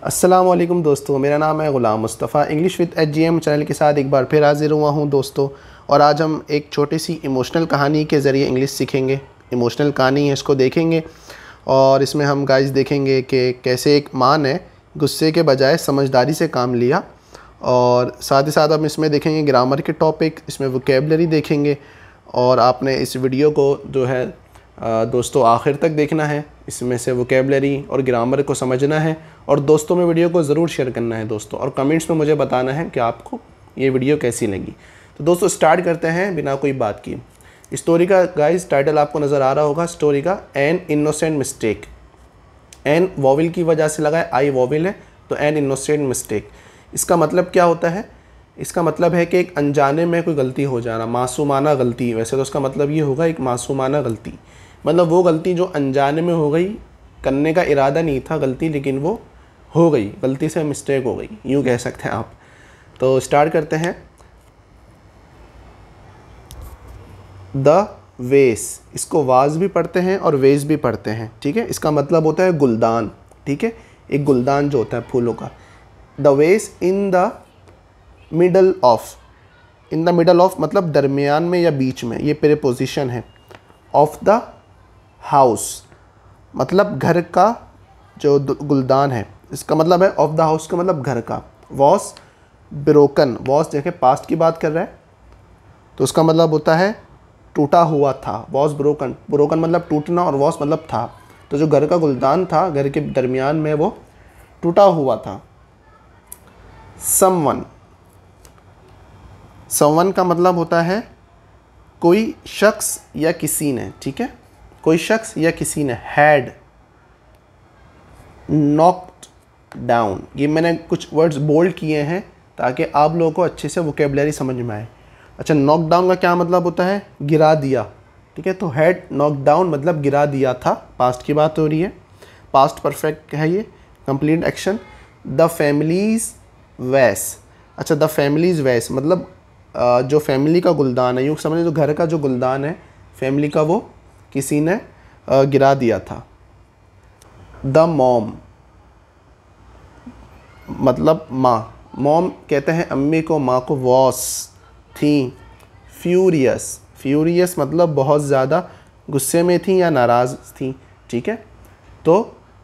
अस्सलाम वालेकुम दोस्तों, मेरा नाम है ग़ुलाम Mustafa. English with HGM channel के साथ एक बार फिर हाज़िर हुआ हूँ दोस्तों। और आज हम एक छोटी सी इमोशनल कहानी के ज़रिए इंग्लिश सीखेंगे। इमोशनल कहानी है, इसको देखेंगे और इसमें हम गाइस देखेंगे कि कैसे एक माँ ने गुस्से के बजाय समझदारी से काम लिया। और साथ ही साथ हम इसमें देखेंगे ग्रामर के टॉपिक, इसमें वोकेबलरी देखेंगे। और आपने इस वीडियो को जो है दोस्तों आखिर तक देखना है, इसमें से वोकेबलरी और ग्रामर को समझना है और दोस्तों में वीडियो को ज़रूर शेयर करना है दोस्तों, और कमेंट्स में मुझे बताना है कि आपको ये वीडियो कैसी लगी। तो दोस्तों स्टार्ट करते हैं बिना कोई बात की। स्टोरी का गाइस टाइटल आपको नज़र आ रहा होगा, स्टोरी का एन इनोसेंट मिस्टेक। एन वॉविल की वजह से लगा है, आई वॉविल है तो एन इनोसेंट मिस्टेक। इसका मतलब क्या होता है? इसका मतलब है कि एक अनजाने में कोई गलती हो जाना, मासूमाना गलती। वैसे तो उसका मतलब ये होगा एक मासूमाना गलती, मतलब वो गलती जो अनजाने में हो गई, करने का इरादा नहीं था गलती, लेकिन वो हो गई, गलती से मिस्टेक हो गई, यूँ कह सकते हैं आप। तो स्टार्ट करते हैं। द वेस, इसको वाज भी पढ़ते हैं और वेस भी पढ़ते हैं, ठीक है। इसका मतलब होता है गुलदान, ठीक है, एक गुलदान जो होता है फूलों का। द वेस in the middle of, in the middle of मतलब दरमियान में या बीच में, ये प्रीपोजिशन है। ऑफ द हाउस मतलब घर का जो गुलदान है, इसका मतलब है ऑफ द हाउस का मतलब घर का। वॉस ब्रोकन, वॉस देखे पास्ट की बात कर रहा है तो उसका मतलब होता है टूटा हुआ था। वॉस ब्रोकन, ब्रोकन मतलब टूटना और वॉस मतलब था। तो जो घर का गुलदान था घर के दरमियान में, वो टूटा हुआ था। समवन, समवन का मतलब होता है कोई शख्स या किसी ने, ठीक है, कोई शख्स या किसी ने। हैड नॉक्ड डाउन, ये मैंने कुछ वर्ड्स बोल्ड किए हैं ताकि आप लोगों को अच्छे से वोकेबलरी समझ में आए। अच्छा, नॉक डाउन का क्या मतलब होता है? गिरा दिया, ठीक है। तो हैड नॉक डाउन मतलब गिरा दिया था, पास्ट की बात हो रही है, पास्ट परफेक्ट है ये, कंप्लीट एक्शन। द फैमिलीज वैस, अच्छा द फैमिलीज वैस मतलब जो फैमिली का गुलदान है, यूँ समझे जो घर का जो गुलदान है फैमिली का, वो किसी ने गिरा दिया था। द मॉम मतलब माँ, मॉम कहते हैं अम्मी को, माँ को। वॉस थी। फ्यूरियस, फ्यूरियस मतलब बहुत ज़्यादा गुस्से में थी या नाराज़ थी, ठीक है। तो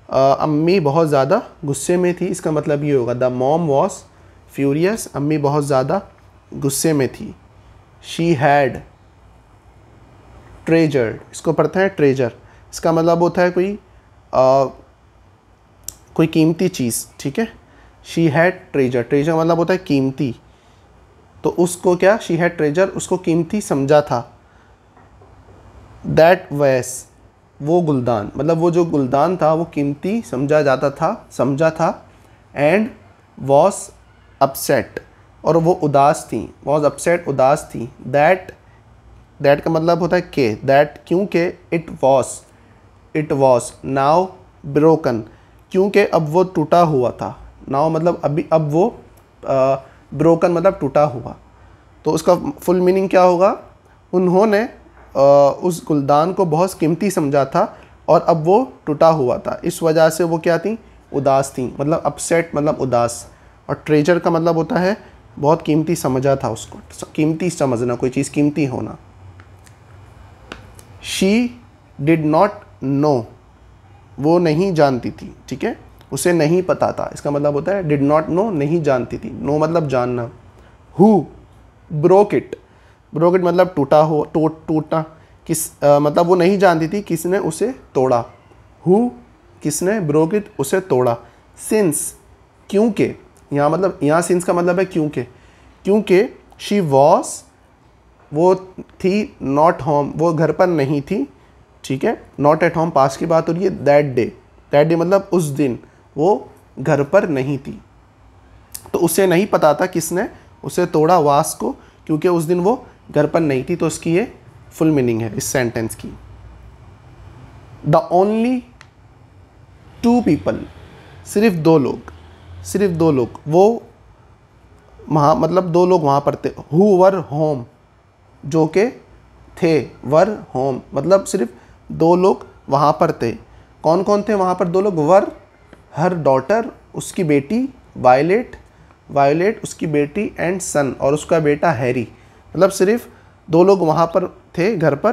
अम्मी बहुत ज़्यादा गुस्से में थी, इसका मतलब ये होगा द मॉम वॉस फ्यूरियस, अम्मी बहुत ज़्यादा गुस्से में थी। शी हैड ट्रेजर्ड, इसको पढ़ते हैं ट्रेजर, इसका मतलब होता है कोई कीमती चीज़, ठीक है। शी हैड ट्रेजर, ट्रेजर मतलब होता है कीमती, तो उसको क्या, शी हैड ट्रेजर, उसको कीमती समझा था। दैट वैस, वो गुलदान मतलब वो जो गुलदान था वो कीमती समझा जाता था, समझा था। एंड वॉस अपसेट, और वो उदास थी। वॉज अपसेट, उदास थी। दैट, दैट का मतलब होता है के, दैट क्योंकि। इट वॉस नाउ ब्रोकन, क्योंकि अब वो टूटा हुआ था। नाउ मतलब अभी, अब वो ब्रोकन मतलब टूटा हुआ। तो उसका फुल मीनिंग क्या होगा? उन्होंने उस गुलदान को बहुत कीमती समझा था और अब वो टूटा हुआ था, इस वजह से वो क्या थी, उदास थी। मतलब अपसेट मतलब उदास। और ट्रेजर का मतलब होता है बहुत कीमती समझा था उसको, कीमती समझना, कोई चीज़ कीमती होना। शी डिड नॉट नो, वो नहीं जानती थी, ठीक है, उसे नहीं पता था, इसका मतलब होता है डिड नॉट नो, नहीं जानती थी। नो मतलब जानना। Who broke it, broke it मतलब टूटा हो, टूटना, किस मतलब वो नहीं जानती थी किसने उसे तोड़ा। हु किसने, ब्रोक इट उसे तोड़ा। सिंस क्योंकि, यहाँ मतलब यहाँ सिंस का मतलब है क्योंकि, क्योंकि शी वॉस वो थी, नॉट होम वो घर पर नहीं थी, ठीक है। नॉट एट होम पास की बात हो रही है। दैट डे, दैट डे मतलब उस दिन वो घर पर नहीं थी, तो उसे नहीं पता था किसने उसे तोड़ा, वास को, क्योंकि उस दिन वो घर पर नहीं थी। तो इसकी ये फुल मीनिंग है इस सेंटेंस की। द ओनली टू पीपल, सिर्फ दो लोग, सिर्फ दो लोग, वो वहाँ मतलब दो लोग वहाँ पर थे। हु वर होम, जो के थे, वर होम मतलब सिर्फ दो लोग वहाँ पर थे। कौन कौन थे वहाँ पर दो लोग? वर हर डॉटर उसकी बेटी, वायलेट, वायलेट उसकी बेटी एंड सन और उसका बेटा हैरी। मतलब सिर्फ 2 लोग वहाँ पर थे घर पर,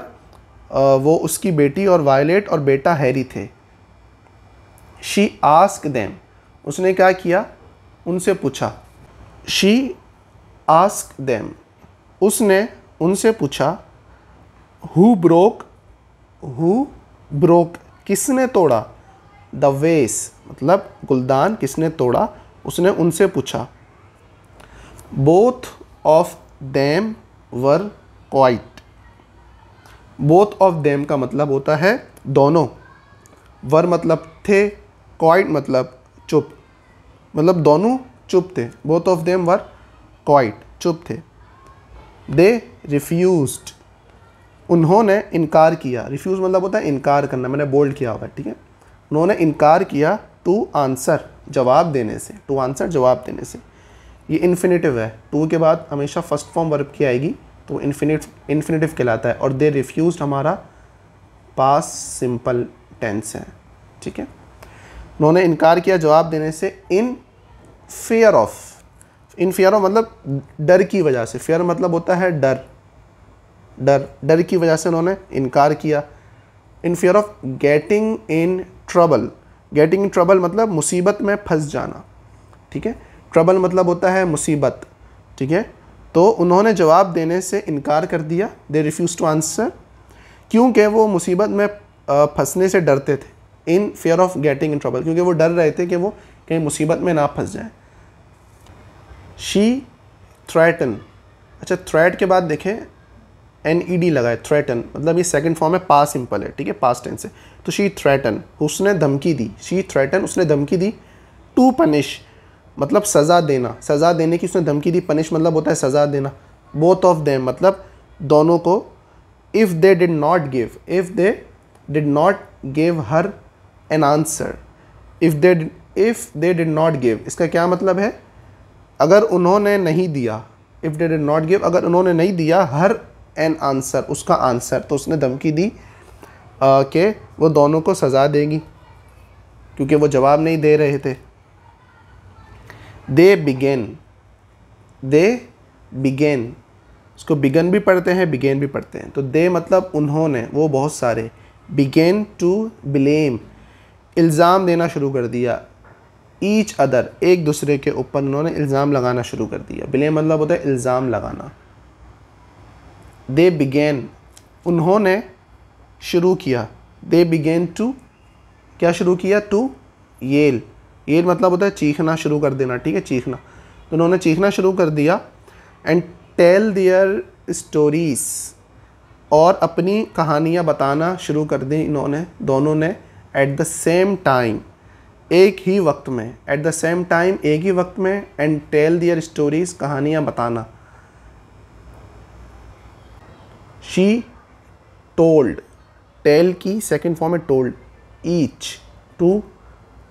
वो उसकी बेटी और वायलेट और बेटा हैरी थे। शी आस्क देम, उसने क्या किया, उनसे पूछा। शी आस्क देम, उसने उनसे पूछा। हु ब्रोक, हु ब्रोक किसने तोड़ा, द वेस मतलब गुलदान किसने तोड़ा, उसने उनसे पूछा। Both of them were quite, both of them का मतलब होता है दोनों, वर मतलब थे, क्वाइट मतलब चुप, मतलब दोनों चुप थे। Both of them were quite, चुप थे। दे रिफ्यूज्ड, उन्होंने इनकार किया। रिफ्यूज़ मतलब होता है इनकार करना, मैंने बोल्ड किया हुआ है, ठीक है। उन्होंने इनकार किया टू आंसर, जवाब देने से, टू आंसर जवाब देने से। ये इन्फिनेटिव है, टू के बाद हमेशा फर्स्ट फॉर्म वर्ब की आएगी तो इन्फिनेटिव कहलाता है। और दे रिफ्यूज्ड हमारा पास्ट सिंपल टेंस है, ठीक है। उन्होंने इनकार किया जवाब देने से इन fear of, in fear of मतलब डर की वजह से। फियर मतलब होता है डर, डर, डर की वजह से उन्होंने इनकार किया। इन fear of getting in trouble, getting in trouble मतलब मुसीबत में फंस जाना, ठीक है। ट्रबल मतलब होता है मुसीबत, ठीक है। तो उन्होंने जवाब देने से इनकार कर दिया, दे रिफ्यूज टू आंसर, क्योंकि वो मुसीबत में फंसने से डरते थे। इन fear of getting in trouble, क्योंकि वो डर रहे थे कि वो कहीं मुसीबत में ना फंस जाए। शी थ्रेटन, अच्छा थ्रेट के बाद देखें NED लगा है, थ्रेटन मतलब ये सेकंड फॉर्म है, पास्ट सिंपल है, ठीक है, पास्ट टेंस है। तो शी थ्रेटन, उसने धमकी दी। शी थ्रेटन, उसने धमकी दी। टू पनिश मतलब सज़ा देना, सज़ा देने की उसने धमकी दी। पनिश मतलब होता है सज़ा देना। बोथ ऑफ देम मतलब दोनों को। If they did not give, if they did not give her an answer, if they did not give, इसका क्या मतलब है, अगर उन्होंने नहीं दिया, if they did not give अगर उन्होंने नहीं दिया हर एन आंसर, उसका आंसर, तो उसने धमकी दी कि वो दोनों को सज़ा देगी क्योंकि वो जवाब नहीं दे रहे थे। दे बिगेन, दे बिगेन, उसको बिगन भी पढ़ते हैं, बिगेन भी पढ़ते हैं। तो दे मतलब उन्होंने, वो बहुत सारे, बिगेन टू ब्लेम इल्ज़ाम देना शुरू कर दिया। ईच अदर एक दूसरे के ऊपर उन्होंने इल्ज़ाम लगाना शुरू कर दिया। ब्लेम मतलब होता है इल्ज़ाम लगाना। दे बिगेन उन्होंने शुरू किया। दे बिगेन टू क्या शुरू किया, टू येल, येल मतलब होता है चीखना शुरू कर देना, ठीक है, चीखना। तो उन्होंने चीखना शुरू कर दिया। एंड टेल देयर स्टोरीज और अपनी कहानियाँ बताना शुरू कर दी इन्होंने, दोनों ने। एट द सेम टाइम एक ही वक्त में, एट द सेम टाइम एक ही वक्त में। एंड टेल देयर स्टोरीज कहानियाँ बताना। शी टोल्ड, टेल की सेकेंड फॉर्म है told, each to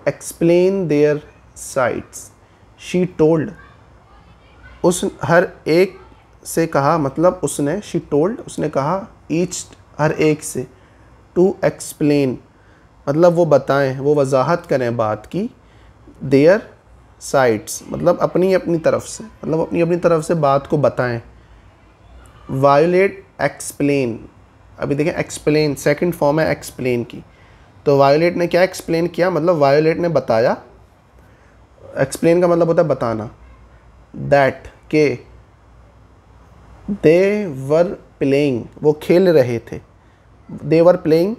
explain their sides. She told उस हर एक से कहा, मतलब उसने, शी टोल्ड उसने कहा, ईच हर एक से, टू एक्सप्लेन मतलब वो बताएं, वो वजाहत करें बात की। देयर साइड्स मतलब अपनी अपनी तरफ से, मतलब अपनी अपनी तरफ से बात को बताएं। वायोलेट एक्सप्लेन, अभी देखें एक्सप्लेन सेकंड फॉर्म है एक्सप्लेन की। तो वायोलेट ने क्या एक्सप्लेन किया, मतलब वायोलेट ने बताया। एक्सप्लेन का मतलब होता है बताना। दैट के दे वर प्लेइंग वो खेल रहे थे। दे वर प्लेइंग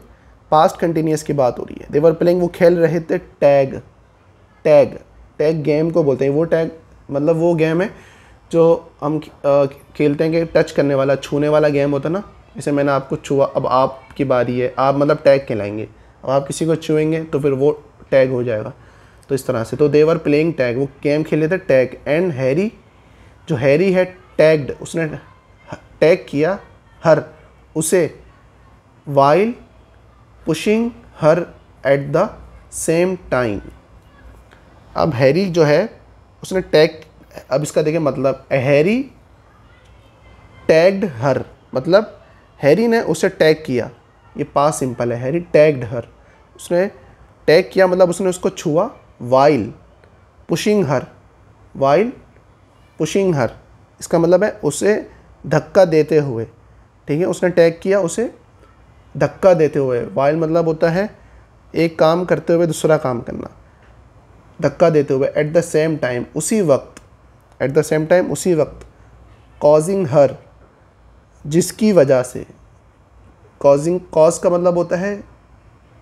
पास्ट कंटिन्यूस की बात हो रही है। दे वर प्लेइंग वो खेल रहे थे। टैग, टैग टैग गेम को बोलते हैं। वो टैग मतलब वो गेम है जो हम खेलते हैं कि टच करने वाला, छूने वाला गेम होता है ना। जैसे मैंने आपको छुआ, अब आपकी बारी है, आप मतलब टैग कहलाएंगे। अब आप किसी को छुएंगे तो फिर वो टैग हो जाएगा। तो इस तरह से, तो देवर प्लेइंग टैग, वो गेम खेले थे टैग। एंड हैरी, जो हैरी है टैग्ड, उसने टैग किया हर, उसे। While pushing her at the same time. अब हैरी जो है उसने टैग, अब इसका देखिए मतलब, हैरी टैग्ड हर मतलब हैरी ने उसे टैग किया। ये पास्ट सिंपल है, हैरी टैग्ड हर, उसने टैग किया मतलब उसने उसको छुआ। वाइल पुशिंग हर, वाइल पुशिंग हर, इसका मतलब है उसे धक्का देते हुए, ठीक है, उसने टैग किया उसे धक्का देते हुए। वाइल मतलब होता है एक काम करते हुए दूसरा काम करना, धक्का देते हुए। एट द सेम टाइम, उसी वक्त, एट द सेम टाइम उसी वक्त। कॉजिंग हर, जिसकी वजह से। कॉजिंग, कॉज का मतलब होता है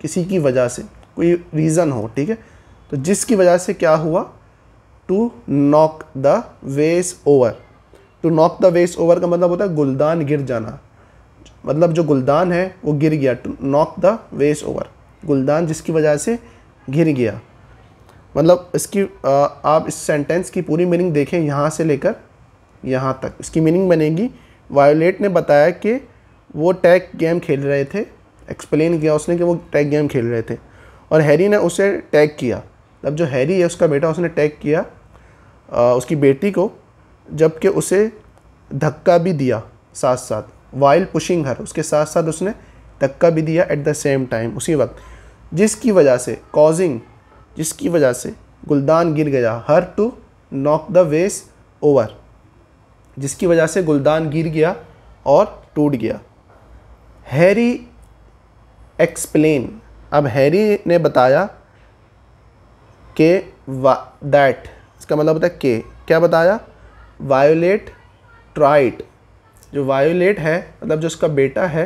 किसी की वजह से, कोई रीज़न हो, ठीक है। तो जिसकी वजह से क्या हुआ, टू नॉक द वेस ओवर। टू नॉक द वेस ओवर का मतलब होता है गुलदान गिर जाना, मतलब जो गुलदान है वो गिर गया। टू नॉक द वेस ओवर, गुलदान जिसकी वजह से गिर गया। मतलब इसकी आप इस सेंटेंस की पूरी मीनिंग देखें यहाँ से लेकर यहाँ तक। इसकी मीनिंग बनेगी, वायोलेट ने बताया कि वो टैग गेम खेल रहे थे, एक्सप्लेन किया उसने कि वो टैग गेम खेल रहे थे, और हैरी ने उसे टैग किया। तब जो हैरी है उसका बेटा, उसने टैग किया उसकी बेटी को, जबकि उसे धक्का भी दिया साथ साथ। वाइल पुशिंग हर, उसके साथ साथ उसने धक्का भी दिया। एट द सेम टाइम, उसी वक्त। जिसकी वजह से, कॉजिंग, जिसकी वजह से गुलदान गिर गया। हर टू नॉक द वेस ओवर, जिसकी वजह से गुलदान गिर गया और टूट गया। हैरी एक्सप्लेन, अब हैरी ने बताया कि दैट, इसका मतलब होता है कि, क्या बताया, वायोलेट ट्राइड, जो वायोलेट है मतलब जो उसका बेटा है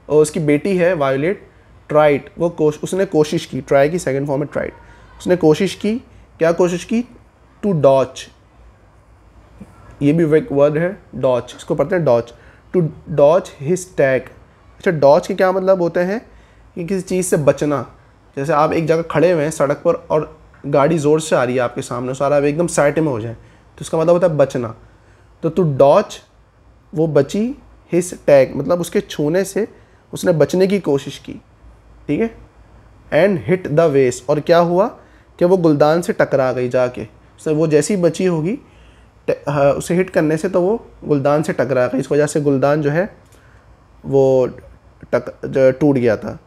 और उसकी बेटी है वायोलेट, ट्राइड, वो उसने कोशिश की, ट्राई की सेकंड फॉर्म में ट्राइड, उसने कोशिश की, क्या कोशिश की, टू डॉच, ये भी एक वर्ड है डॉच, इसको पढ़ते हैं डॉच, टू डॉच हिज टैग। अच्छा, डॉच के क्या मतलब होते हैं कि किसी चीज़ से बचना। जैसे आप एक जगह खड़े हुए हैं सड़क पर और गाड़ी ज़ोर से आ रही है आपके सामने, सारा आप एकदम साइड में हो जाए, तो इसका मतलब होता है बचना। तो टू डॉच, वो बची, हिज टैग मतलब उसके छूने से उसने बचने की कोशिश की, ठीक है। एंड हिट द वेस, और क्या हुआ कि वो गुलदान से टकरा गई जाके, उसने, वो जैसी बची होगी उसे हिट करने से, तो वो गुलदान से टकरा गई, इस वजह से गुलदान जो है वो टूट गया था।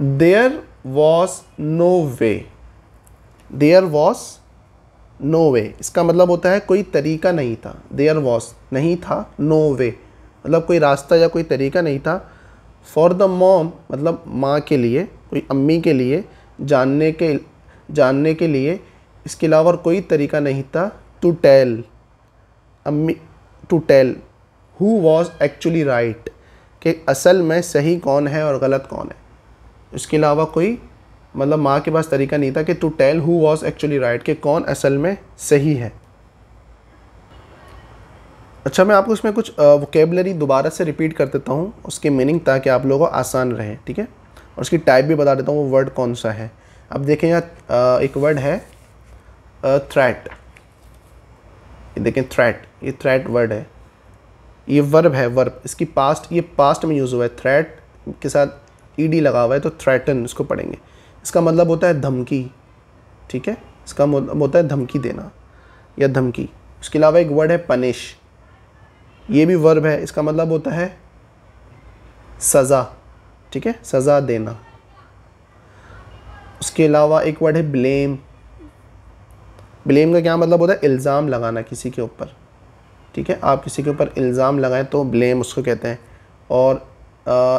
There was no way, there was no वे, इसका मतलब होता है कोई तरीका नहीं था। देयर वॉज नहीं था, नो वे मतलब कोई रास्ता या कोई तरीका नहीं था। फॉर द मॉम मतलब माँ के लिए, कोई अम्मी के लिए जानने के लिए इसके अलावा कोई तरीका नहीं था। टू टेल अम्मी, to tell who was actually right, कि असल में सही कौन है और गलत कौन है, इसके अलावा कोई, मतलब माँ के पास तरीका नहीं था कि to tell who was actually right, कि कौन असल में सही है। अच्छा, मैं आपको इसमें कुछ वोकेबलरी दोबारा से रिपीट कर देता हूँ, उसकी मीनिंग, ताकि आप लोगों को आसान रहे, ठीक है। और उसकी टाइप भी बता देता हूँ वो वर्ड कौन सा है। अब देखें यहाँ एक वर्ड है थ्रेट, ये देखें थ्रेट, ये थ्रेट वर्ड है, ये वर्ब है, वर्ब, इसकी पास्ट, ये पास्ट में यूज़ हुआ है, थ्रेट के साथ ईडी लगा हुआ है, तो थ्रेटन इसको पढ़ेंगे। इसका मतलब होता है धमकी, ठीक है, इसका मतलब होता है धमकी देना या धमकी। उसके अलावा एक वर्ड है पनिश, ये भी वर्ब है, इसका मतलब होता है सज़ा, ठीक है, सज़ा देना। उसके अलावा एक वर्ड है ब्लेम, ब्लेम का क्या मतलब होता है, इल्ज़ाम लगाना किसी के ऊपर, ठीक है, आप किसी के ऊपर इल्ज़ाम लगाएं तो ब्लेम उसको कहते हैं। और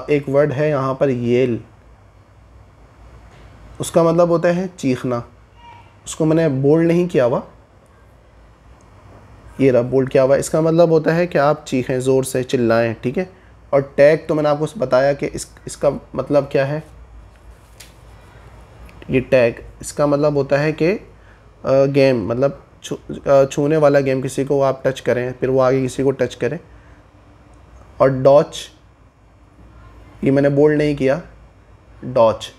एक वर्ड है यहाँ पर येल, उसका मतलब होता है चीखना, उसको मैंने बोल्ड नहीं किया हुआ, ये रहा बोल्ड किया हुआ, इसका मतलब होता है कि आप चीखें, ज़ोर से चिल्लाएं, ठीक है। और टैग तो मैंने आपको बताया कि इसका मतलब क्या है, ये टैग, इसका मतलब होता है कि गेम, मतलब छूने वाला गेम, किसी को आप टच करें फिर वो आगे किसी को टच करें। और डॉच, ये मैंने बोल्ड नहीं किया, डॉच,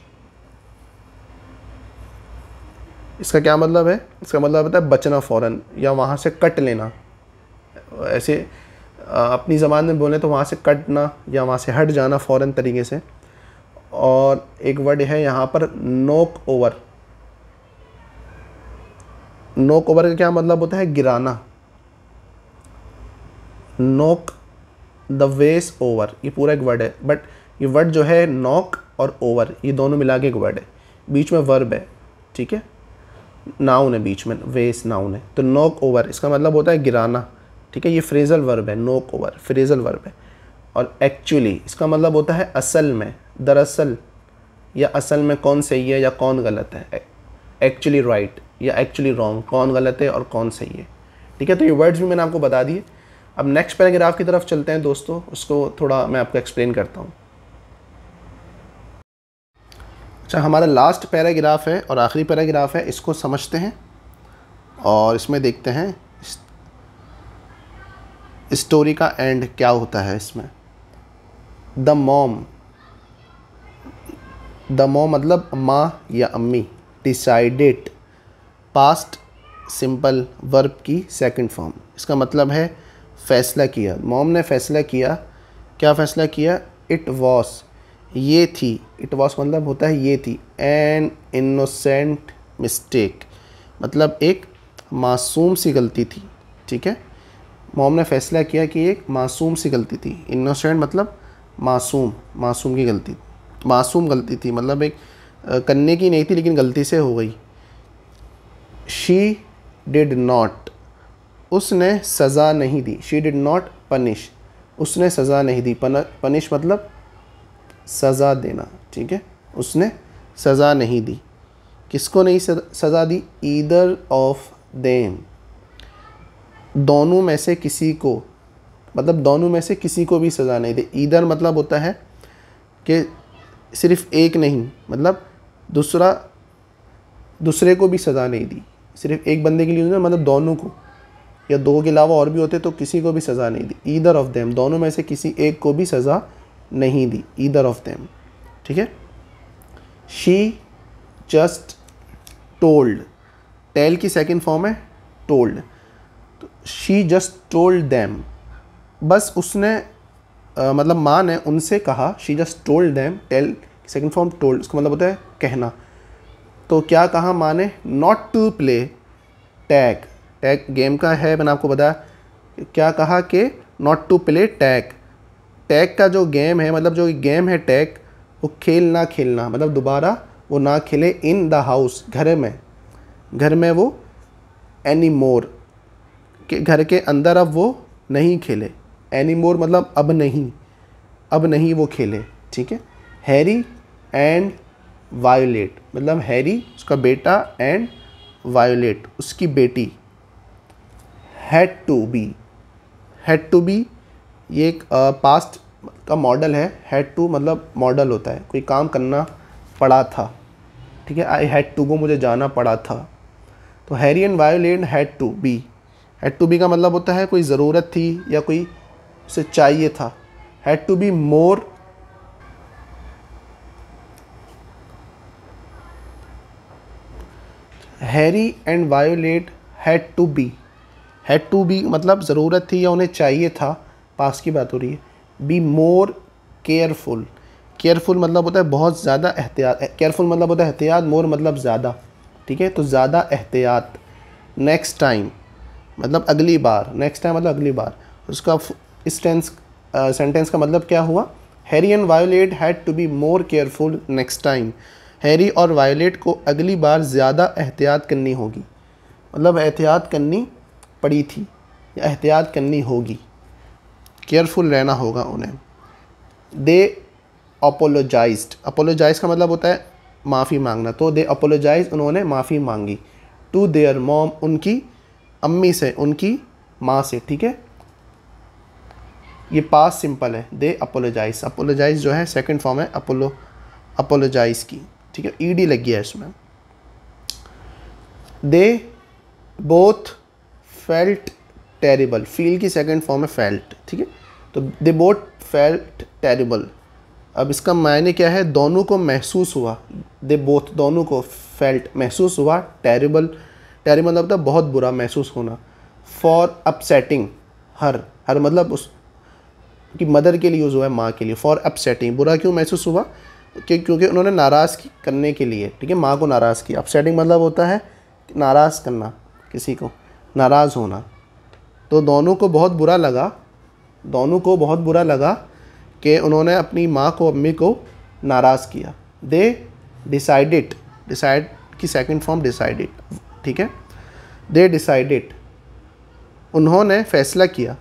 इसका क्या मतलब है, इसका मतलब होता है बचना फ़ौरन, या वहाँ से कट लेना, ऐसे अपनी ज़बान में बोलें तो वहाँ से कटना या वहाँ से हट जाना फ़ौरन तरीके से। और एक वर्ड है यहाँ पर नोक ओवर, नोक ओवर का क्या मतलब होता है गिराना, नोक द वेस ओवर, ये पूरा एक वर्ड है, बट ये वर्ड जो है नॉक और ओवर, ये दोनों मिला के एक वर्ड है, बीच में वर्ब है, ठीक है। नाउन है बीच में, वेस नाउन है। तो नॉक ओवर इसका मतलब होता है गिराना, ठीक है, ये फ्रेजल वर्ब है, नॉक ओवर फ्रेजल वर्ब है। और एक्चुअली इसका मतलब होता है असल में, दरअसल, या असल में कौन सही है या कौन गलत है। एक्चुअली राइट या एक्चुअली रॉन्ग, कौन गलत है और कौन सही है, ठीक है। तो ये वर्ड्स भी मैंने आपको बता दिए। अब नेक्स्ट पैराग्राफ की तरफ चलते हैं दोस्तों, उसको थोड़ा मैं आपको एक्सप्लेन करता हूँ। अच्छा, हमारा लास्ट पैराग्राफ है और आखिरी पैराग्राफ है, इसको समझते हैं और इसमें देखते हैं स्टोरी का एंड क्या होता है इसमें। द मॉम मतलब माँ या अम्मी, डिसाइडेड पास्ट सिंपल वर्ब की सेकंड फॉर्म, इसका मतलब है फैसला किया। मॉम ने फैसला किया, क्या फैसला किया? इट वॉस, ये थी, इट वॉस मतलब होता है ये थी, एन इनोसेंट मिस्टेक मतलब एक मासूम सी गलती थी, ठीक है। मॉम ने फैसला किया कि एक मासूम सी गलती थी। इनोसेंट मतलब मासूम की गलती, मासूम गलती थी मतलब एक करने की नहीं थी लेकिन गलती से हो गई। शी डिड नॉट, उसने सज़ा नहीं दी। शी डिड नॉट पनिश, उसने सज़ा नहीं दी। पनिश मतलब सज़ा देना, ठीक है। उसने सज़ा नहीं दी। किसको नहीं सज़ा दी? ईदर ऑफ देम, दोनों में से किसी को, मतलब दोनों में से किसी को भी सज़ा नहीं दी। ईदर मतलब होता है कि सिर्फ एक नहीं, मतलब दूसरे को भी सज़ा नहीं दी। सिर्फ एक बंदे के लिए नहीं, मतलब दोनों को, या दो के अलावा और भी होते तो किसी को भी सज़ा नहीं दी। ईदर ऑफ देम, दोनों में से किसी एक को भी सज़ा नहीं दी। ईदर ऑफ देम, ठीक है। शी जस्ट टोल्ड, टेल की सेकंड फॉर्म है टोल्ड, तो शी जस्ट टोल्ड देम, बस उसने मतलब माँ ने उनसे कहा। She just told them, tell की सेकंड फॉर्म टोल्ड, इसका मतलब होता है कहना। तो क्या कहा माँ ने? Not to play tag, tag game का है, मैंने आपको बताया। क्या कहा कि not to play tag, tag का जो गेम है, मतलब जो गेम है टैग, वो खेलना मतलब दोबारा वो ना खेले। इन द हाउस, घर में वो एनी मोर, के घर के अंदर अब वो नहीं खेले। एनी मोर मतलब अब नहीं वो खेले, ठीक है। हैरी एंड वायोलेट मतलब हैरी उसका बेटा एंड वायोलेट उसकी बेटी। हैड टू बी ये एक पास्ट का मॉडल है। हैड टू मतलब मॉडल होता है, कोई काम करना पड़ा था, ठीक है। आई हैड टू गो, मुझे जाना पड़ा था। तो Harry and Violet had to be का मतलब होता है कोई ज़रूरत थी या कोई उसे चाहिए था। Had to be more, Harry and Violet had to be मतलब ज़रूरत थी या उन्हें चाहिए था, पास की बात हो रही है। बी मोर केयरफुल मतलब होता है बहुत ज़्यादा एहतियात। केयरफुल मतलब होता है एहतियात, मोर मतलब ज़्यादा, ठीक है। तो ज़्यादा एहतियात। नेक्स्ट टाइम मतलब अगली बार, नेक्स्ट टाइम मतलब अगली बार। उसका इस सेंटेंस का मतलब क्या हुआ? Harry and Violet had to be more careful next time, हैरी और वायोलेट को अगली बार ज़्यादा एहतियात करनी होगी, मतलब एहतियात करनी पड़ी थी या एहतियात करनी होगी, केयरफुल रहना होगा उन्हें। दे अपोलोजाइज का मतलब होता है माफ़ी मांगना। तो दे अपोलोजाइज, उन्होंने माफ़ी मांगी। टू देयर मॉम, उनकी अम्मी से, उनकी माँ से, ठीक है। ये पास सिंपल है। दे अपोलोजाइज जो है सेकंड फॉर्म है अपोलोजाइज की, ठीक है। ईडी लग गया है इसमें। They both felt terrible, feel की सेकंड फॉर्म है फेल्ट, ठीक है। तो दे बोथ फेल्ट टेरिबल, अब इसका मायने क्या है? दोनों को महसूस हुआ। दे बोथ दोनों को, फेल्ट महसूस हुआ, टेरिबल मतलब बहुत बुरा महसूस होना। फॉर अपसेटिंग हर मतलब उस की मदर के लिए यूज़ हुआ है, माँ के लिए। फॉर अपसेटिंग बुरा क्यों महसूस हुआ? क्योंकि उन्होंने नाराज़ करने के लिए, ठीक है, माँ को नाराज़ किया। अपसेटिंग मतलब होता है नाराज़ करना, किसी को नाराज़ होना। तो दोनों को बहुत बुरा लगा कि उन्होंने अपनी माँ को, अम्मी को नाराज़ किया। दे डिसाइड की सेकंड फॉर्म डिसाइडेड, ठीक है। दे डिसाइडेड, उन्होंने फैसला किया,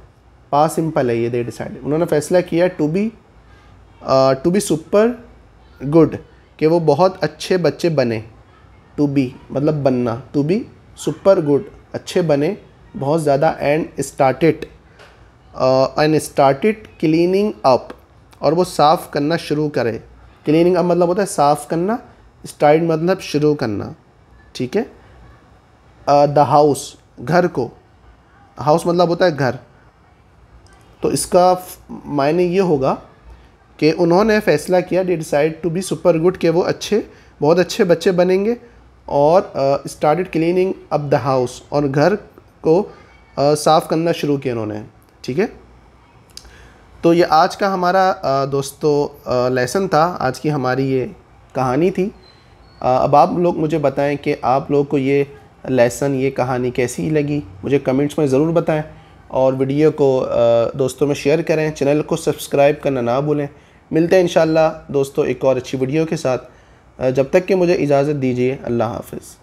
पास्ट सिंपल है ये, दे डिसाइडेड, उन्होंने फैसला किया टू बी सुपर गुड, कि वो बहुत अच्छे बच्चे बने। टू बी मतलब बनना, टू बी सुपर गुड अच्छे बने बहुत ज़्यादा। एंड स्टार्टेड क्लीनिंग अप, और वो साफ़ करना शुरू करे। क्लीनिंग अप मतलब होता है साफ़ करना, स्टार्ट मतलब शुरू करना, ठीक है। द हाउस घर को, हाउस मतलब होता है घर, तो इसका मायने ये होगा कि उन्होंने फ़ैसला किया, they decide to be super good, कि वो बहुत अच्छे बच्चे बनेंगे। और started cleaning up the house, और घर को साफ़ करना शुरू किया उन्होंने, ठीक है। तो ये आज का हमारा दोस्तों लेसन था, आज की हमारी ये कहानी थी। अब आप लोग मुझे बताएं कि आप लोग को ये लेसन, ये कहानी कैसी लगी, मुझे कमेंट्स में ज़रूर बताएं। और वीडियो को दोस्तों में शेयर करें, चैनल को सब्सक्राइब करना ना भूलें। मिलते हैं इंशाल्लाह दोस्तों एक और अच्छी वीडियो के साथ। जब तक कि मुझे इजाज़त दीजिए, अल्लाह हाफ़िज़।